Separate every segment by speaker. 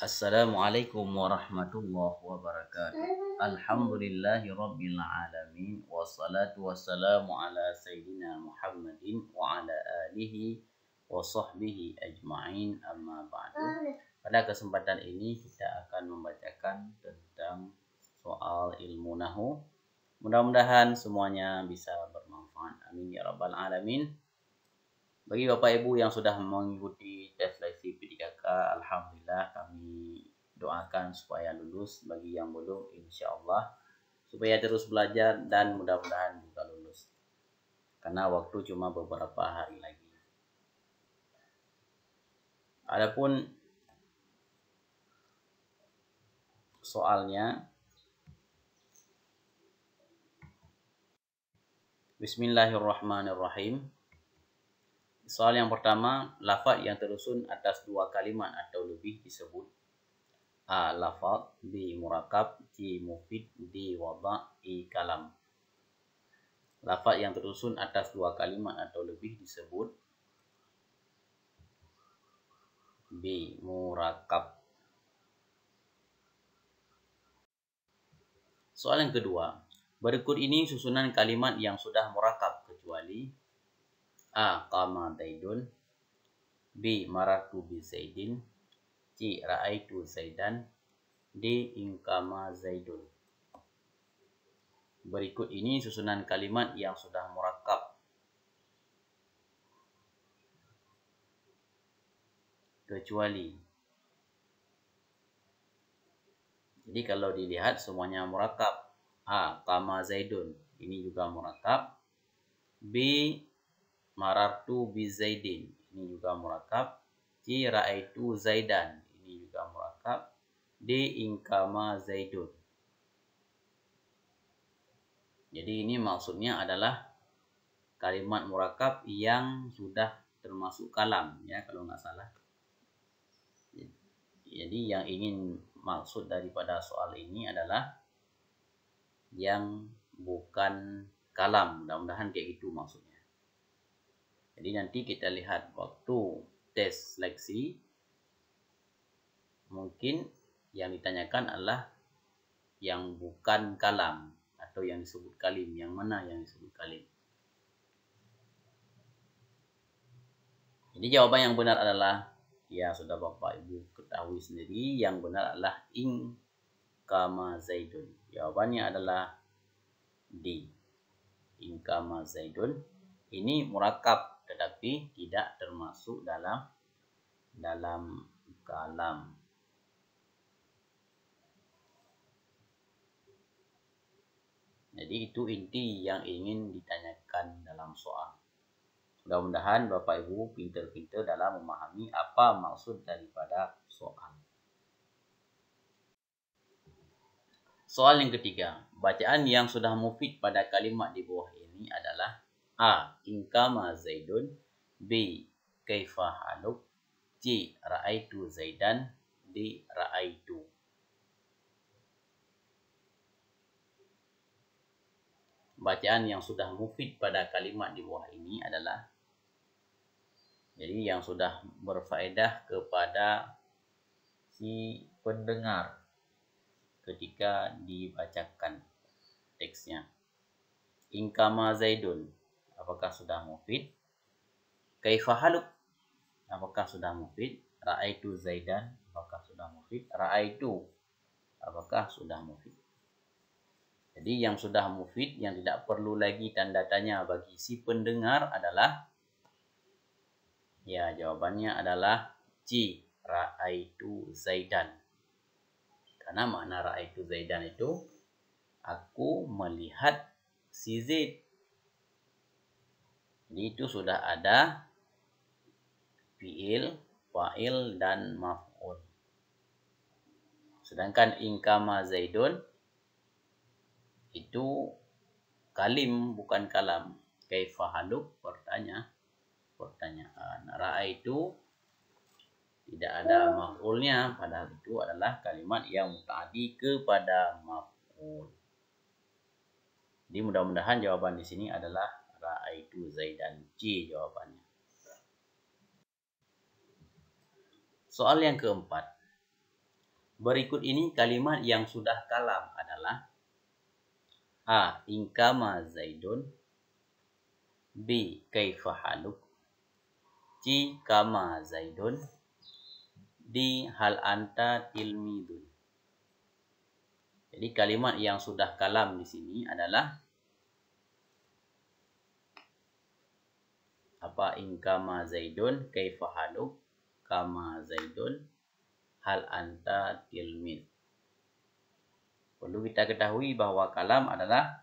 Speaker 1: Assalamualaikum warahmatullahi wabarakatuh. Alhamdulillahi rabbil alamin. Wassalatu wassalamu ala sayyidina Muhammadin wa ala alihi wa sahbihi ajma'in, amma ba'du. Pada kesempatan ini kita akan membacakan tentang soal ilmu nahu. Mudah-mudahan semuanya bisa bermanfaat. Amin ya rabbal alamin. Bagi Bapak Ibu yang sudah mengikuti tes seleksi P3K, alhamdulillah kami doakan supaya lulus. Bagi yang belum, insya Allah supaya terus belajar dan mudah-mudahan juga lulus. Karena waktu cuma beberapa hari lagi. Adapun soalnya, Bismillahirrahmanirrahim. Soal yang pertama, lafaz yang tersusun atas dua kalimat atau lebih disebut A. Lafaz, B. Murakab, C. Mufid, D. Wada', E. Kalam. Lafaz yang tersusun atas dua kalimat atau lebih disebut B. Murakab. Soal yang kedua, berikut ini susunan kalimat yang sudah murakab kecuali A. Qama Zaidun, B. Marartu bi Zaidin, C. Ra'aitu Zaidan, D. Inqama Zaidun. Berikut ini susunan kalimat yang sudah murakab kecuali. Jadi kalau dilihat semuanya murakab. A. Qama Zaidun, ini juga murakab. B. Marartu bi Zaidin, ini juga murakab. C. Ra'aitu Zaidan, ini juga murakab. D. Inqama Zaidun. Jadi ini maksudnya adalah kalimat murakab yang sudah termasuk kalam, ya, kalau nggak salah. Jadi yang ingin maksud daripada soal ini adalah yang bukan kalam. Mudah-mudahan kayak gitu maksudnya. Jadi nanti kita lihat waktu tes seleksi, mungkin yang ditanyakan adalah yang bukan kalam atau yang disebut kalim. Yang mana yang disebut kalim? Jadi jawaban yang benar adalah, ya sudah Bapak Ibu ketahui sendiri, yang benar adalah Inqama Zaidun. Jawabannya adalah D. Inqama Zaidun. Ini murakab tetapi tidak termasuk dalam kalam. Jadi itu inti yang ingin ditanyakan dalam soal. Mudah-mudahan Bapak Ibu pintar-pintar dalam memahami apa maksud daripada soal. Soal yang ketiga, bacaan yang sudah mufid pada kalimat di bawah ini adalah A. Inqama Zaidun, B. Kaifa haluk, C. Ra'aitu Zaidan, D. Ra'aitu. Bacaan yang sudah mufid pada kalimat di bawah ini adalah, jadi yang sudah berfaedah kepada si pendengar ketika dibacakan teksnya. Inqama Zaidun, apakah sudah mufid? Kaifa haluk, apakah sudah mufid? Ra'aitu Zaidan, apakah sudah mufid? Ra'aitu, apakah sudah mufid? Jadi yang sudah mufid, yang tidak perlu lagi tanda tanya bagi si pendengar adalah, ya jawabannya adalah C. Ra'aitu Zaidan. Karena makna Ra'aitu Zaidan itu, aku melihat si Zaid. Jadi itu sudah ada fi'il, fa'il, dan maf'ul. Sedangkan Inqama Zaidun itu kalim, bukan kalam. Kaifa haluk, pertanyaan. Ra'aitu tidak ada maf'ulnya, padahal itu adalah kalimat yang muta'addi kepada maf'ul. Jadi mudah-mudahan jawaban di sini adalah Ra'aitu Zaidan. C jawabannya. Soal yang keempat, Berikut ini kalimat yang sudah kalam adalah A. Inkama Zaidun, B. Kaifa haluk, C. Kama Zaidun, D. Hal anta tilmidun. Jadi kalimat yang sudah kalam di sini adalah apa? Inkama Zaidun, Kaifa haluk, Kama Zaidun, Hal anta tilmid. Perlu kita ketahui bahwa kalam adalah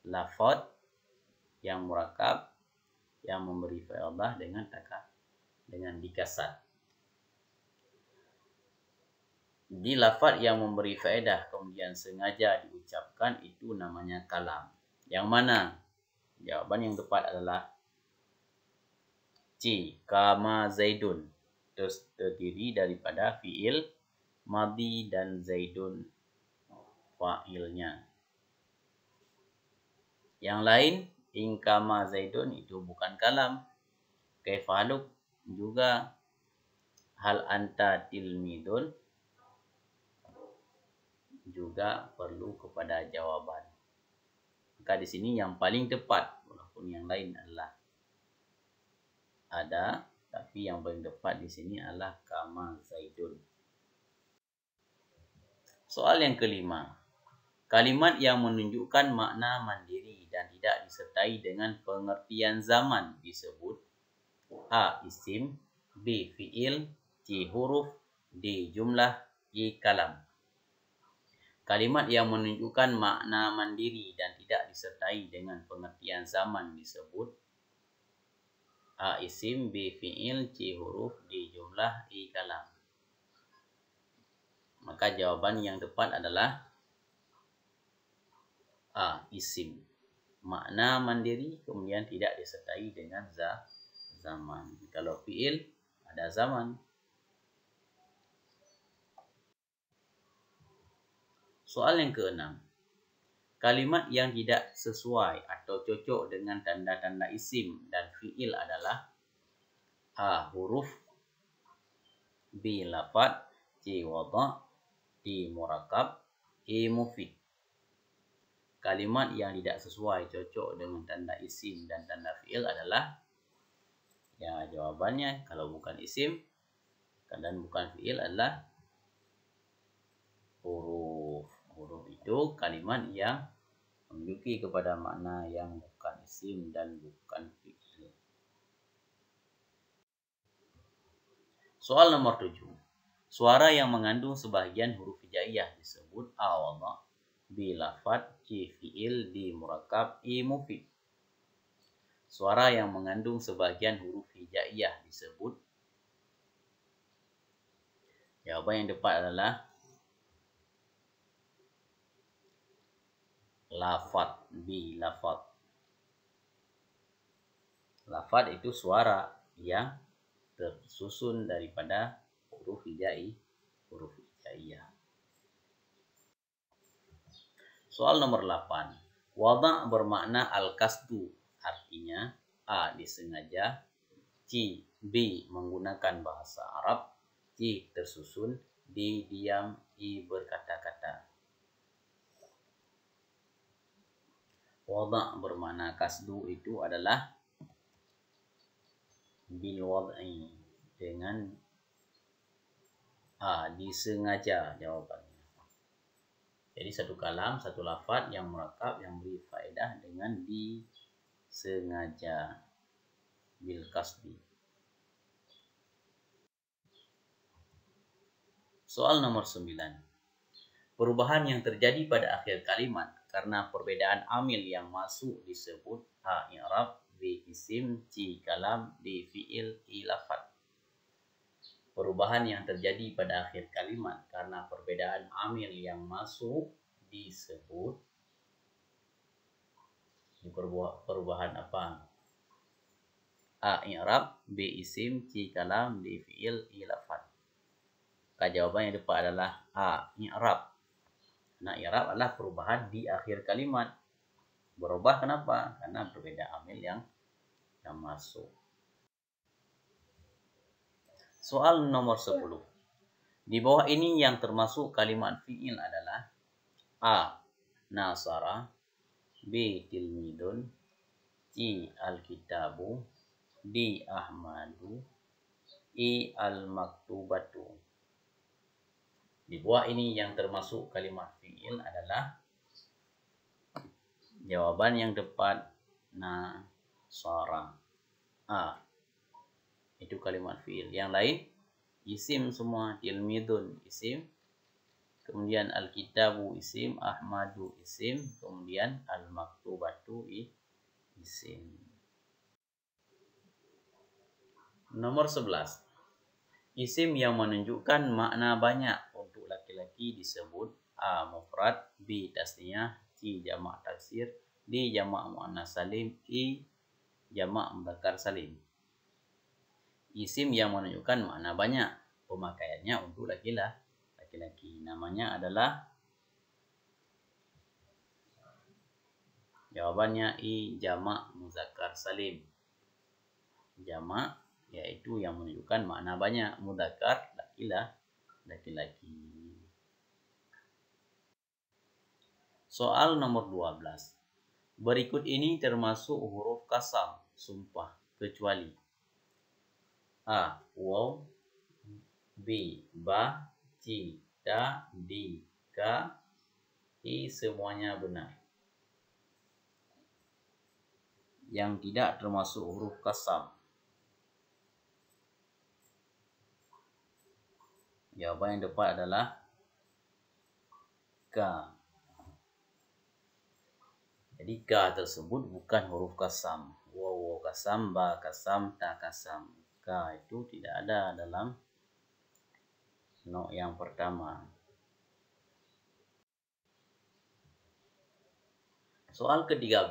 Speaker 1: lafaz yang murakab yang memberi faedah dengan dikasar. Di lafaz yang memberi faedah kemudian sengaja diucapkan itu namanya kalam. Yang mana? Jawaban yang tepat adalah C. Kama Zaidun. Terdiri daripada fiil madhi dan Zaidun fa'ilnya. Yang lain, inkama Zaidun itu bukan kalam. Kaifa haluk juga. Hal anta tilmidun juga perlu kepada jawaban. Maka di sini yang paling tepat, walaupun yang lain adalah ada, tapi yang paling tepat di sini adalah kama Zaidun. Soal yang kelima. Kalimat yang menunjukkan makna mandiri dan tidak disertai dengan pengertian zaman disebut A. Isim, B. Fi'il, C. Huruf, D. Jumlah, E. Kalam. Kalimat yang menunjukkan makna mandiri dan tidak disertai dengan pengertian zaman disebut A. Isim, B. Fi'il, C. Huruf, D. Jumlah, E. Kalam. Maka jawaban yang tepat adalah A. Isim. Makna mandiri kemudian tidak disertai dengan zaman. Kalau fi'il ada zaman. Soal yang keenam. Kalimat yang tidak sesuai atau cocok dengan tanda-tanda isim dan fi'il adalah A. Huruf, B. Lafaz, C. Wada', D. Murakab, E. Mufid. Kalimat yang tidak sesuai cocok dengan tanda isim dan tanda fi'il adalah, ya jawabannya kalau bukan isim dan bukan fi'il adalah huruf. Huruf itu kalimat yang menunjuki kepada makna yang bukan isim dan bukan fi'il. Soal nomor 7. Suara yang mengandung sebagian huruf hijaiyah disebut A. Wada', B. Lafaz, C. Fi'il, D. Murakab, E. Mufid. Suara yang mengandung sebagian huruf hijaiyah disebut, jawaban yang tepat adalah lafaz, B. Lafaz. Lafaz itu suara yang tersusun daripada huruf hijaiyah. Soal nomor 8. Wada' bermakna al-kasdu, artinya A. disengaja, C. B. menggunakan bahasa Arab, C. tersusun, D. diam, E. berkata-kata. Wada' bermakna kasdu itu adalah bil wad'i, dengan A. disengaja jawabannya. Jadi satu kalam, satu lafaz yang murakab yang beri faedah dengan disengaja, bil kasdi. Soal nomor 9. Perubahan yang terjadi pada akhir kalimat karena perbedaan amil yang masuk disebut A. i'rab, B. isim, C. kalam, D. fi'il, E. lafaz. Perubahan yang terjadi pada akhir kalimat karena perbedaan amil yang masuk disebut perubahan apa? A. i'rab, B. isim, C. kalam, D. fi'il, E. lafaz. Maka jawaban yang tepat adalah A. i'rab. Nah, i'rab adalah perubahan di akhir kalimat. Berubah kenapa? Karena berbeda amil yang masuk. Soal nomor 10. Di bawah ini yang termasuk kalimat fi'il adalah A. Nasara, B. Tilmidun, C. Alkitabu, D. Ahmadu, E. Al-maktubatu. Di bawah ini yang termasuk kalimat fi'il adalah jawaban yang tepat Nasara. A. Itu kalimat fi'il. Yang lain isim semua. Tilmidun isim, kemudian Alkitabu isim, Ahmadu isim, kemudian Al-maktubatu isim. Nomor 11. Isim yang menunjukkan makna banyak untuk laki-laki disebut A. Mufrad, B. Tasniyah, C. Jamak taksir, D. Jamak muannas salim, E. Jamak mudzakkar salim. Isim yang menunjukkan makna banyak, pemakaiannya untuk laki-laki. Namanya adalah, jawabannya E. Jamak mudzakkar salim. Jamak yaitu yang menunjukkan makna banyak, mudzakkar laki-laki. Soal nomor 12. Berikut ini termasuk huruf qasam, sumpah, kecuali A. Waw, B. Ba, C. Ta, D. Ka, E. Semuanya benar. Yang tidak termasuk huruf qasam, jawaban yang tepat adalah K. Jadi K tersebut bukan huruf qasam. Waw qasam, ba qasam, ta qasam. K itu tidak ada dalam yang pertama. Soal ke-13.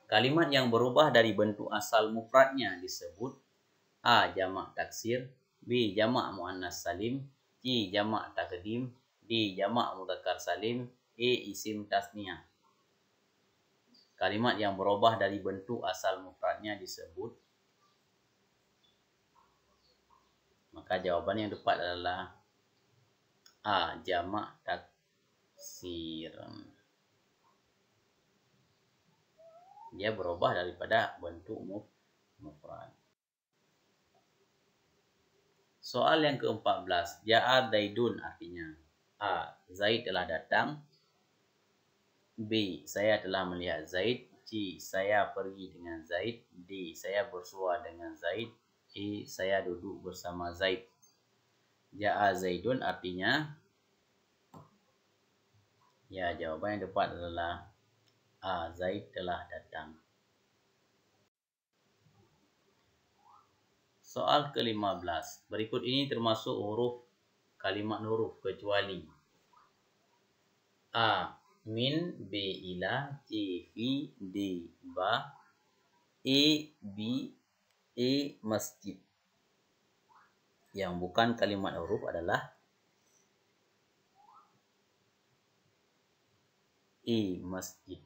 Speaker 1: Kalimat yang berubah dari bentuk asal mufradnya disebut A. Jamak taksir, B. Jamak muannas salim, C. Jamak takdim, D. Jamak mudzakkar salim, E. Isim tasniyah. Kalimat yang berubah dari bentuk asal mufradnya disebut, maka jawaban yang tepat adalah A. Jamak taksir. Dia berubah daripada bentuk mufrad. Soal yang ke-14. Ja'a Zaidun artinya A. Zaid telah datang, B. Saya telah melihat Zaid, C. Saya pergi dengan Zaid, D. Saya bersua dengan Zaid, E. Saya duduk bersama Zaid. Ja'a Zaidun artinya, ya, jawaban yang tepat adalah A. Zaid telah datang. Soal ke-15. Berikut ini termasuk kalimat huruf kecuali A. Min, B. Ila, C. Fi, D. Ba, E. Bi, E. Masjid. Yang bukan kalimat huruf adalah E. Masjid.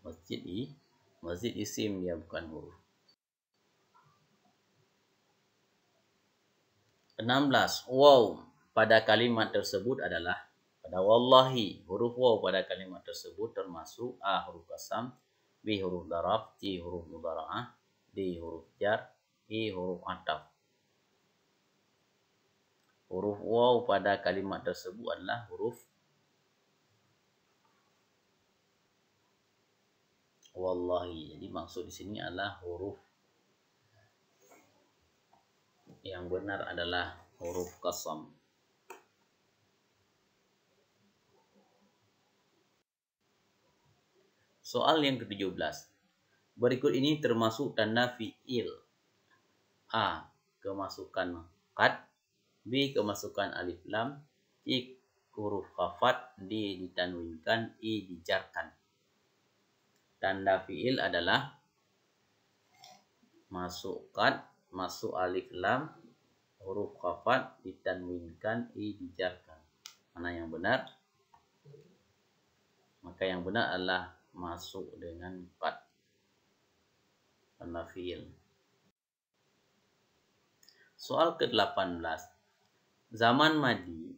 Speaker 1: Masjid isim, dia bukan huruf. 16. Waw pada kalimat tersebut adalah pada wallahi. Huruf waw pada kalimat tersebut termasuk A. Huruf qasam, B. Huruf darab, C. Huruf mudhara'ah, D. Huruf jar, E. Huruf ataf. Huruf waw pada kalimat tersebut adalah huruf wallahi. Jadi maksud di sini adalah huruf, yang benar adalah huruf qasam. Soal yang ke-17. Berikut ini termasuk tanda fi'il. A. Kemasukan qad, B. Kemasukan alif lam, C. Huruf khafat, D. Ditanwinkan, E. Dijarkan. Tanda fi'il adalah masuk qad, masuk alif lam, huruf khafat, ditanwinkan, E. Dijarkan. Mana yang benar? Maka yang benar adalah masuk dengan qad, tanda fi'il. Soal ke-18. Zaman madi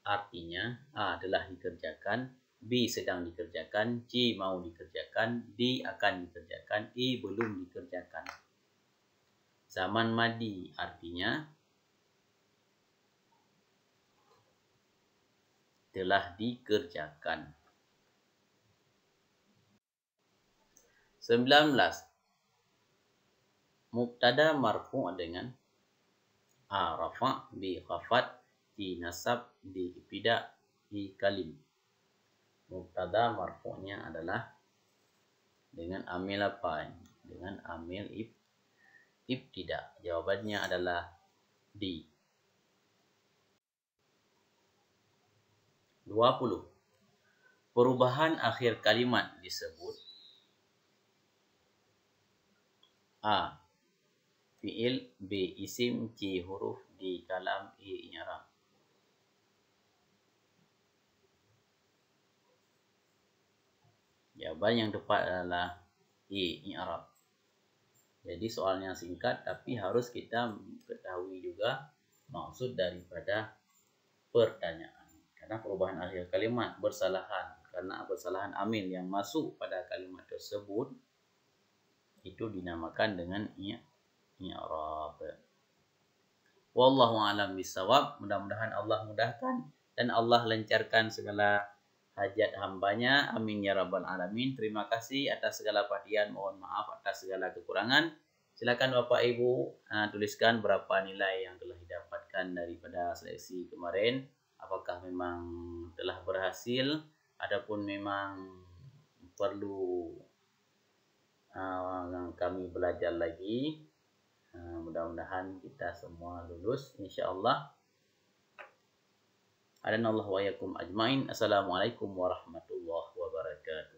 Speaker 1: artinya A. telah dikerjakan, B. sedang dikerjakan, C. mau dikerjakan, D. akan dikerjakan, E. belum dikerjakan. Zaman madi artinya telah dikerjakan. 19. Mubtada marfu' dengan A. rafa', B. khafat, C. nasab, D. ibtida, E. kalim. Mubtada marfu'nya adalah dengan amil apa? Dengan amil ibtida. Jawabannya adalah D. 20. Perubahan akhir kalimat disebut A. fi'il, B. isim, C. huruf, D. kalam, E. i'rab. Jawaban yang tepat adalah E. i'rab. Jadi soalnya singkat, tapi harus kita ketahui juga maksud daripada pertanyaan. Karena perubahan akhir kalimat bersalahan, karena bersalahan amil yang masuk pada kalimat tersebut itu dinamakan dengan i'rab. Wallahu a'lam bishawab. Mudah-mudahan Allah mudahkan dan Allah lancarkan segala hajat hambanya. Amin ya rabbal alamin. Terima kasih atas segala perhatian. Mohon maaf atas segala kekurangan. Silakan Bapak Ibu tuliskan berapa nilai yang telah didapatkan daripada seleksi kemarin. Apakah memang telah berhasil ataupun memang perlu kami belajar lagi. Mudah-mudahan kita semua lulus insyaallah. Adanallahu wa iyyakum ajmain. Assalamualaikum warahmatullahi wabarakatuh.